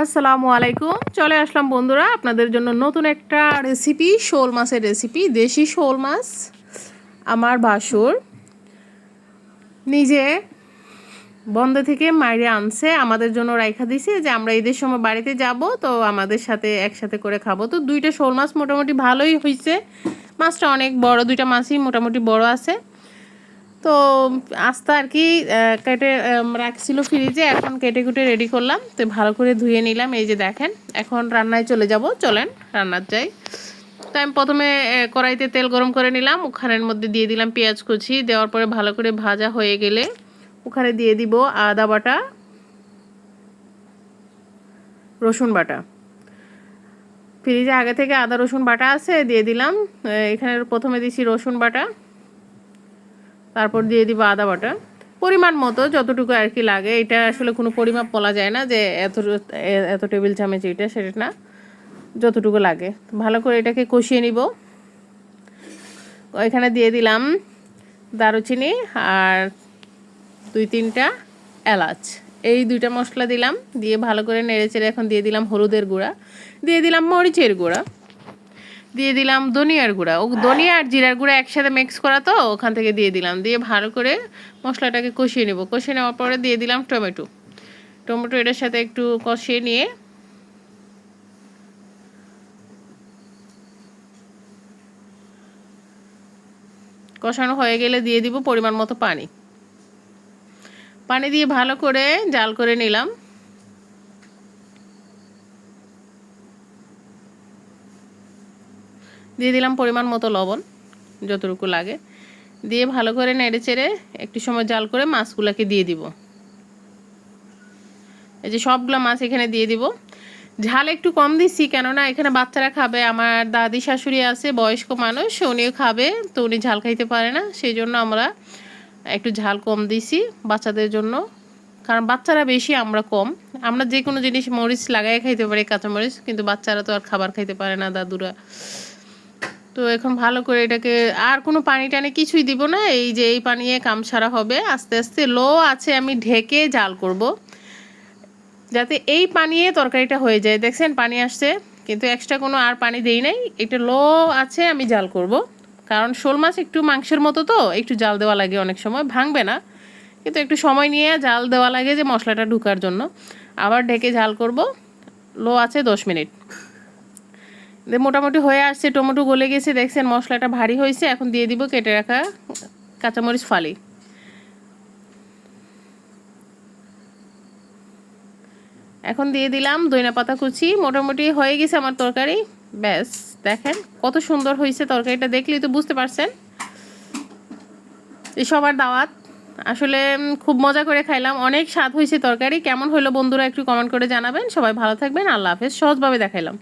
আসসালামু আলাইকুম। চলে আসলাম বন্ধুরা আপনাদের জন্য নতুন একটা রেসিপি, শোল মাছের রেসিপি। দেশি শোল মাছ আমার ভাসুর নিজে বন্ধ থেকে মাইরে আনছে, আমাদের জন্য রাইখা দিছে যে আমরা ঈদের সময় বাড়িতে যাব, তো আমাদের সাথে একসাথে করে খাবো। তো দুইটা শোল মাছ মোটামুটি ভালোই হয়েছে। মাছটা অনেক বড়, দুইটা মাছই মোটামুটি বড় আছে। তো আস্তে আর কি কেটে রাখছিল ফ্রিজে, এখন কেটে কুটে রেডি করলাম। তো ভালো করে ধুয়ে নিলাম, এই যে দেখেন। এখন রান্নায় চলে যাব, চলেন রান্নার যাই। তো আমি প্রথমে কড়াইতে তেল গরম করে নিলাম, ওখানের মধ্যে দিয়ে দিলাম পেঁয়াজ কুচি। দেওয়ার পরে ভালো করে ভাজা হয়ে গেলে ওখানে দিয়ে দিব আদা বাটা, রসুন বাটা। ফ্রিজে আগে থেকে আদা রসুন বাটা আছে, দিয়ে দিলাম। এখানে প্রথমে দিছি রসুন বাটা, তারপর দিয়ে দিব আদা বাটা পরিমাণ মতো, যতটুকু আর কি লাগে। এটা আসলে কোনো পরিমাপ বলা যায় না যে এত এত টেবিল চামচ, এটা সেটা না, যতটুকু লাগে। ভালো করে এটাকে কষিয়ে নিব। এখানে দিয়ে দিলাম দারুচিনি আর 2-3টা এলাচ, এই দুইটা মশলা দিলাম। দিয়ে ভালো করে নেড়েচেড়ে এখন দিয়ে দিলাম হলুদের গুঁড়া, দিয়ে দিলাম মরিচের গুঁড়া, দিয়ে দিলাম ধনিয়ার গুঁড়া। ধনিয়া আর জিরার গুঁড়া একসাথে মিক্স করা, তো ওখান থেকে দিয়ে দিলাম। দিয়ে ভালো করে মশলাটাকে কষিয়ে নেব। কষিয়ে নেওয়ার পরে দিয়ে দিলাম টমেটো। এটার সাথে একটু কষিয়ে নিয়ে কষানো হয়ে গেলে দিয়ে দিব পরিমাণ মতো পানি। পানি দিয়ে ভালো করে জাল করে নিলাম। দিয়ে দিলাম পরিমাণ মতো লবণ, যতটুকু লাগে। দিয়ে ভালো করে নেড়ে চেড়ে একটু সময় জাল করে মাছগুলোকে দিয়ে দিব। এই যে সবগুলো মাছ এখানে দিয়ে দিব। ঝাল একটু কম দিচ্ছি, কেননা এখানে বাচ্চারা খাবে। আমার দাদি শাশুড়ি আছে, বয়স্ক মানুষ, উনিও খাবে, তো উনি ঝাল খাইতে পারে না, সেই জন্য আমরা একটু ঝাল কম দিছি বাচ্চাদের জন্য। কারণ বাচ্চারা বেশি, আমরা কম। আমরা যে কোনো জিনিস মরিচ লাগাই খাইতে পারি, কাঁচামরিচ, কিন্তু বাচ্চারা তো আর খাবার খাইতে পারে না, দাদুরা। তো এখন ভালো করে এটাকে, আর কোনো পানি টানি কিছুই দিব না। এই যে এই পানিয়ে কাম সারা হবে। আস্তে আস্তে লো আছে আমি ঢেকে জাল করব, যাতে এই পানিয়ে তরকারিটা হয়ে যায়। দেখছেন পানি আসছে, কিন্তু এক্সট্রা কোনো আর পানি দেই নাই। এটা লো আছে আমি জাল করব, কারণ শোল মাছ একটু মাংসের মতো, তো একটু জাল দেওয়া লাগে। অনেক সময় ভাঙবে না, কিন্তু একটু সময় নিয়ে জাল দেওয়া লাগে যে মশলাটা ঢুকার জন্য। আবার ঢেকে জাল করব, লো আছে 10 মিনিট। মোটামুটি হয়ে আসছে, টমেটো গলে গেছে, দেখছেন মশলাটা ভারী হয়েছে। এখন দিয়ে দিব কেটে রাখা কাঁচামরিচ ফালি। এখন দিয়ে দিলাম ধনিয়া পাতা কুচি। মোটামুটি হয়ে গেছে আমার তরকারি। ব্যাস, দেখেন কত সুন্দর হয়েছে তরকারিটা, দেখলেই তো বুঝতে পারছেন। এই সবার দাওয়াত, আসলে খুব মজা করে খাইলাম, অনেক স্বাদ হয়েছে তরকারি। কেমন হলো বন্ধুরা একটু কমেন্ট করে জানাবেন। সবাই ভালো থাকবেন, আল্লাহ হাফেজ। সহজভাবে দেখাইলাম।